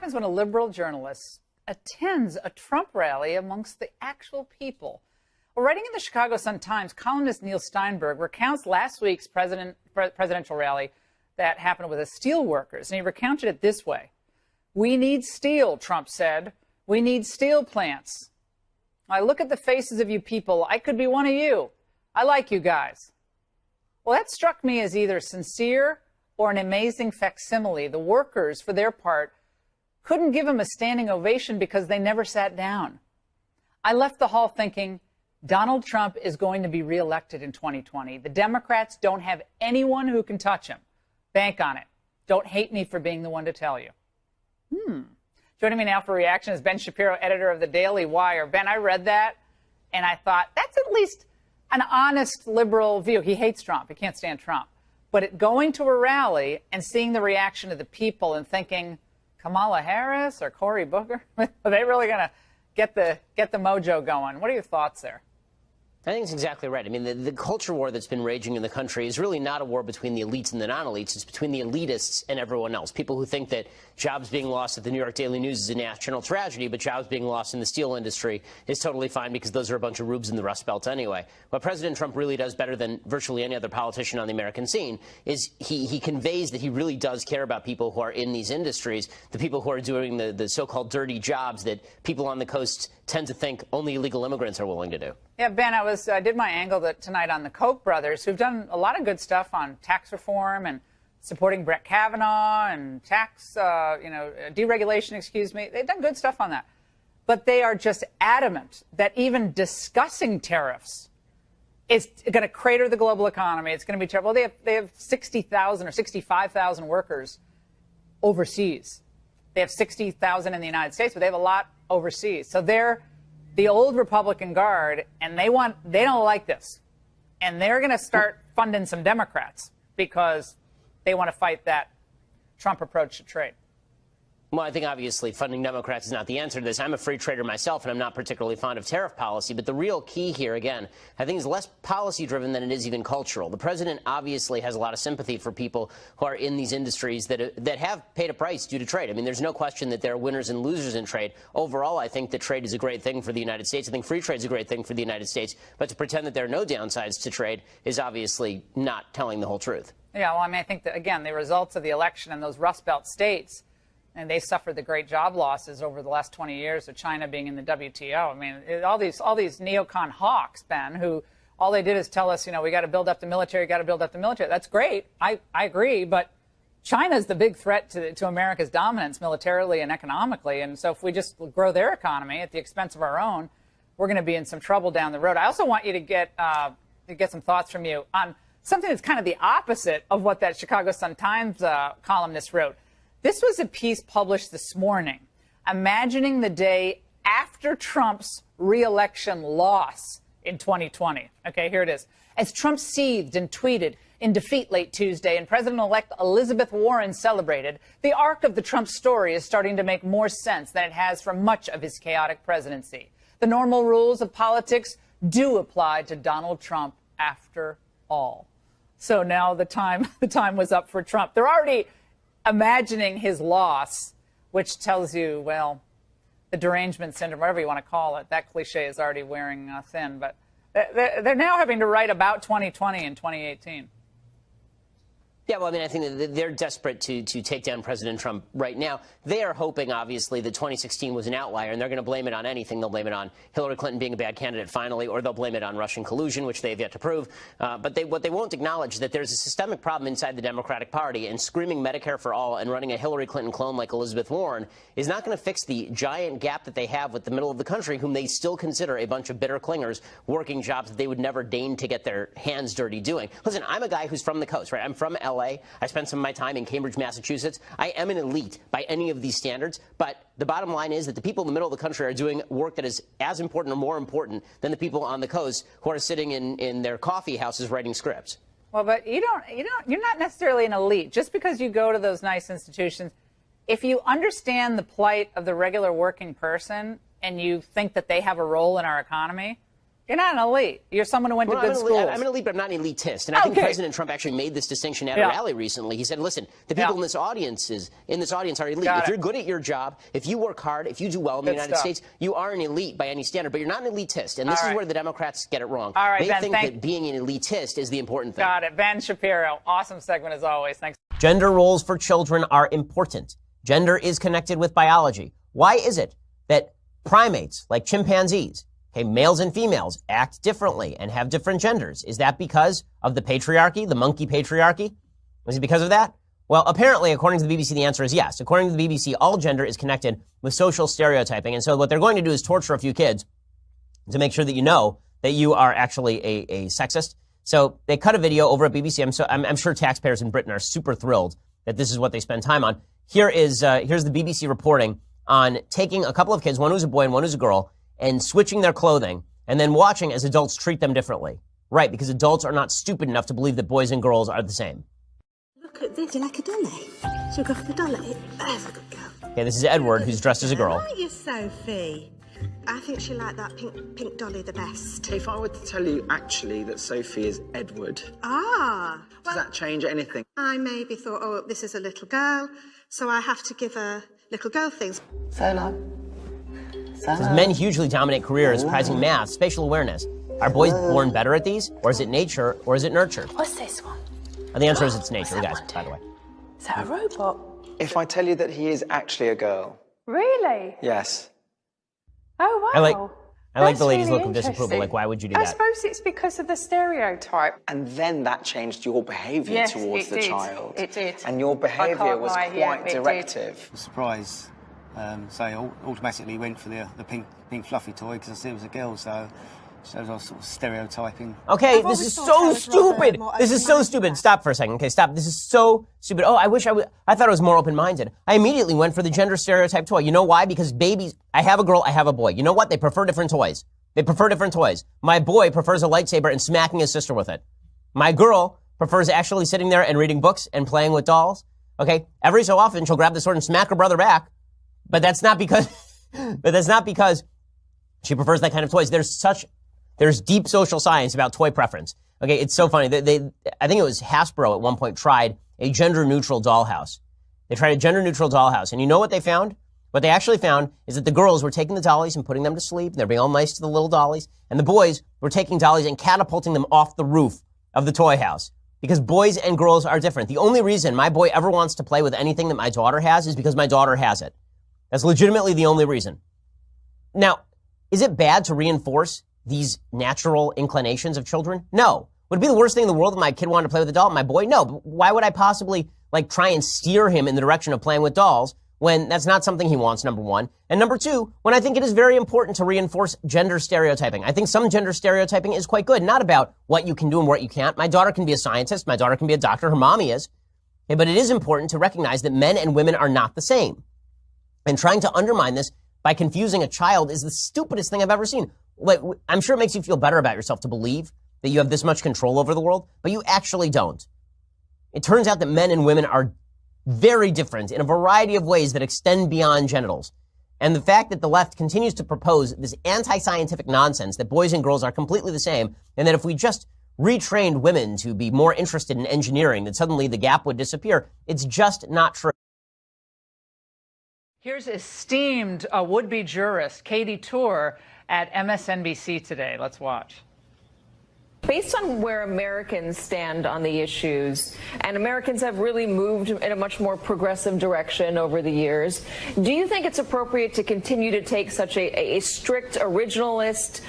happens when a liberal journalist attends a Trump rally amongst the actual people. Well, writing in the Chicago Sun-Times, columnist Neil Steinberg recounts last week's presidential rally that happened with the steel workers, and he recounted it this way. "We need steel," Trump said. "We need steel plants. I look at the faces of you people. I could be one of you. I like you guys." Well, that struck me as either sincere or an amazing facsimile. The workers, for their part, couldn't give him a standing ovation because they never sat down. I left the hall thinking, Donald Trump is going to be reelected in 2020. The Democrats don't have anyone who can touch him. Bank on it. Don't hate me for being the one to tell you. Joining me now for reaction is Ben Shapiro, editor of the Daily Wire. Ben, I read that, and I thought, that's at least an honest liberal view. He hates Trump. He can't stand Trump. But going to a rally and seeing the reaction of the people and thinking, Kamala Harris or Cory Booker, are they really going to get the mojo going? What are your thoughts there? I think it's exactly right. I mean, the culture war that's been raging in the country is really not a war between the elites and the non-elites. It's between the elitists and everyone else. People who think that jobs being lost at the New York Daily News is a national tragedy, but jobs being lost in the steel industry is totally fine because those are a bunch of rubes in the Rust Belt anyway. What President Trump really does better than virtually any other politician on the American scene is he conveys that he really does care about people who are in these industries, the people who are doing the so-called dirty jobs that people on the coast tend to think only illegal immigrants are willing to do. Yeah, Ben, I did my angle tonight on the Koch brothers, who've done a lot of good stuff on tax reform and supporting Brett Kavanaugh and tax, deregulation, excuse me. They've done good stuff on that. But they are just adamant that even discussing tariffs is going to crater the global economy. It's going to be terrible. They have 60,000 or 65,000 workers overseas. They have 60,000 in the United States, but they have a lot overseas. So they're the old Republican guard, and they don't like this. And they're going to start funding some Democrats because they want to fight that Trump approach to trade. Well, I think obviously funding Democrats is not the answer to this. I'm a free trader myself, and I'm not particularly fond of tariff policy. But the real key here, again, I think is less policy-driven than it is even cultural. The president obviously has a lot of sympathy for people who are in these industries that have paid a price due to trade. I mean, there's no question that there are winners and losers in trade. Overall, I think that trade is a great thing for the United States. I think free trade is a great thing for the United States. But to pretend that there are no downsides to trade is obviously not telling the whole truth. Yeah, well, I mean, I think that, again, the results of the election in those Rust Belt states, and they suffered the great job losses over the last 20 years of China being in the WTO. I mean, all these neocon hawks, Ben, who all they did is tell us, we got to build up the military, got to build up the military. That's great. I agree. But China's the big threat to America's dominance militarily and economically. And so if we just grow their economy at the expense of our own, we're going to be in some trouble down the road. I also want you to get some thoughts from you on something that's kind of the opposite of what that Chicago Sun-Times columnist wrote. This was a piece published this morning, imagining the day after Trump's re-election loss in 2020. Okay, here it is. As Trump seethed and tweeted in defeat late Tuesday and President-elect Elizabeth Warren celebrated, the arc of the Trump story is starting to make more sense than it has for much of his chaotic presidency. The normal rules of politics do apply to Donald Trump after all. So now the time was up for Trump. They're already imagining his loss, which tells you, well, the derangement syndrome, whatever you want to call it, that cliche is already wearing thin. But they're now having to write about 2020 and 2018. Yeah, well, I mean, I think that they're desperate to take down President Trump right now. They are hoping, obviously, that 2016 was an outlier, and they're going to blame it on anything. They'll blame it on Hillary Clinton being a bad candidate finally, or they'll blame it on Russian collusion, which they have yet to prove. But what they won't acknowledge is that there's a systemic problem inside the Democratic Party, and screaming Medicare for all and running a Hillary Clinton clone like Elizabeth Warren is not going to fix the giant gap that they have with the middle of the country, whom they still consider a bunch of bitter clingers working jobs that they would never deign to get their hands dirty doing. Listen, I'm a guy who's from the coast, right? I'm from L.A. I spent some of my time in Cambridge, Massachusetts. I am an elite by any of these standards, but the bottom line is that the people in the middle of the country are doing work that is as important or more important than the people on the coast who are sitting in their coffee houses writing scripts. Well, but you're not necessarily an elite. Just because you go to those nice institutions, if you understand the plight of the regular working person and you think that they have a role in our economy, You're not an elite. You're someone who went to good schools. I'm an elite, but I'm not an elitist. And I think President Trump actually made this distinction at a rally recently. He said, listen, the people in this audience are elite. If you're good at your job, if you work hard, if you do well in the United States, you are an elite by any standard, but you're not an elitist. And this is where the Democrats get it wrong. All right, they Ben, think that being an elitist is the important thing. Got it. Ben Shapiro, awesome segment as always. Thanks. Gender roles for children are important. Gender is connected with biology. Why is it that primates, like chimpanzees, males and females, act differently and have different genders? Is that because of the patriarchy, the monkey patriarchy? Is it because of that? Well, apparently, according to the BBC, the answer is yes. According to the BBC, all gender is connected with social stereotyping. And so what they're going to do is torture a few kids to make sure that you know that you are actually a sexist. So they cut a video over at BBC. I'm sure taxpayers in Britain are super thrilled that this is what they spend time on. Here's the BBC reporting on taking a couple of kids, one who's a boy and one who's a girl, and switching their clothing, and then watching as adults treat them differently. Right, because adults are not stupid enough to believe that boys and girls are the same. Look at this, you like a dolly? Should we go for the dolly? There's a good girl. Okay, this is Edward, who's dressed as a girl. Aren't you, Sophie? I think she liked that pink dolly the best. If I were to tell you actually that Sophie is Edward, does that change anything? I maybe thought, oh, this is a little girl, so I have to give her little girl things. Says men hugely dominate careers, prizing math, spatial awareness. Are boys born better at these, or is it nature, or is it nurtured? What's this one? And the answer is it's nature, guys, by the way. Is that a robot? If I tell you that he is actually a girl. Really? Yes. Oh, wow. I like the lady's look of disapproval. Like, why would you do that? I suppose it's because of the stereotype. And then that changed your behaviour towards the child. It did. And your behaviour was quite directive. I was surprised. So I automatically went for the pink fluffy toy because I said it was a girl, so I was sort of stereotyping. Okay, this is so stupid. This is so stupid. Stop for a second. Okay, stop. This is so stupid. Oh, I thought I was more open-minded. I immediately went for the gender stereotype toy. You know why? Because babies, I have a girl, I have a boy. You know what? They prefer different toys. My boy prefers a lightsaber and smacking his sister with it. My girl prefers actually sitting there and reading books and playing with dolls. Okay, every so often she'll grab the sword and smack her brother back. But that's not because she prefers that kind of toys. There's deep social science about toy preference. Okay, it's so funny. I think it was Hasbro at one point tried a gender-neutral dollhouse. They tried a gender-neutral dollhouse, and you know what they found? What they actually found is that the girls were taking the dollies and putting them to sleep. They're being all nice to the little dollies. And the boys were taking dollies and catapulting them off the roof of the toy house. Because boys and girls are different. The only reason my boy ever wants to play with anything that my daughter has is because my daughter has it. That's legitimately the only reason. Now, is it bad to reinforce these natural inclinations of children? No. Would it be the worst thing in the world if my kid wanted to play with a doll? My boy? No. But why would I possibly try and steer him in the direction of playing with dolls when that's not something he wants, number one? And number two, when I think it is very important to reinforce gender stereotyping. I think some gender stereotyping is quite good, not about what you can do and what you can't. My daughter can be a scientist. My daughter can be a doctor. Her mommy is. Okay, but it is important to recognize that men and women are not the same. And trying to undermine this by confusing a child is the stupidest thing I've ever seen. I'm sure it makes you feel better about yourself to believe that you have this much control over the world, but you actually don't. It turns out that men and women are very different in a variety of ways that extend beyond genitals. And the fact that the left continues to propose this anti-scientific nonsense that boys and girls are completely the same, and that if we just retrained women to be more interested in engineering, that suddenly the gap would disappear, it's just not true. Here's esteemed would-be jurist Katie Tour at MSNBC today. Let's watch. Based on where Americans stand on the issues, and Americans have really moved in a much more progressive direction over the years, do you think it's appropriate to continue to take such a strict originalist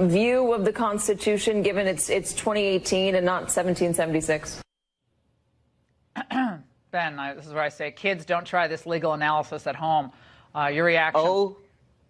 view of the Constitution, given it's 2018 and not 1776? Ben, this is where I say, kids, don't try this legal analysis at home. Your reaction?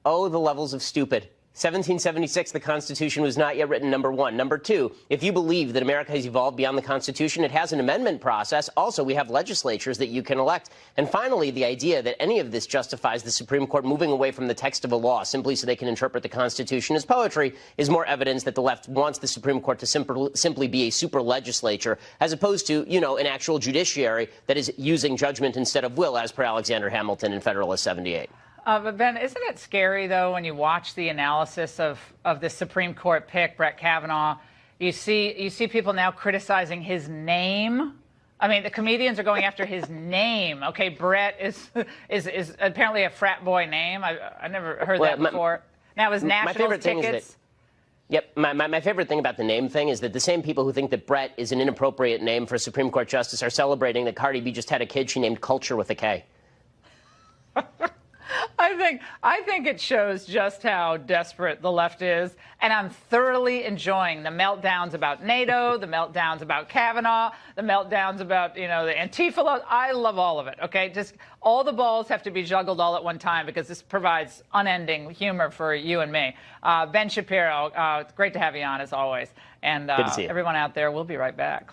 Oh, the levels of stupid. 1776, the Constitution was not yet written, number one. Number two, if you believe that America has evolved beyond the Constitution, it has an amendment process. Also, we have legislatures that you can elect. And finally, the idea that any of this justifies the Supreme Court moving away from the text of a law simply so they can interpret the Constitution as poetry is more evidence that the left wants the Supreme Court to simply be a super legislature, as opposed to, an actual judiciary that is using judgment instead of will, as per Alexander Hamilton in Federalist 78. But Ben, isn't it scary, though, when you watch the analysis of the Supreme Court pick, Brett Kavanaugh? You see people now criticizing his name. I mean, the comedians are going after his name. Okay, Brett is apparently a frat boy name. I never heard that before. Now, his national tickets. Yep. My favorite thing about the name thing is that the same people who think that Brett is an inappropriate name for a Supreme Court justice are celebrating that Cardi B just had a kid she named Culture with a K. I think it shows just how desperate the left is, and I'm thoroughly enjoying the meltdowns about NATO, the meltdowns about Kavanaugh, the meltdowns about, the Antifa. I love all of it, okay? Just all the balls have to be juggled all at one time because this provides unending humor for you and me. Ben Shapiro, it's great to have you on, as always. And Good to see you. Everyone out there, we'll be right back.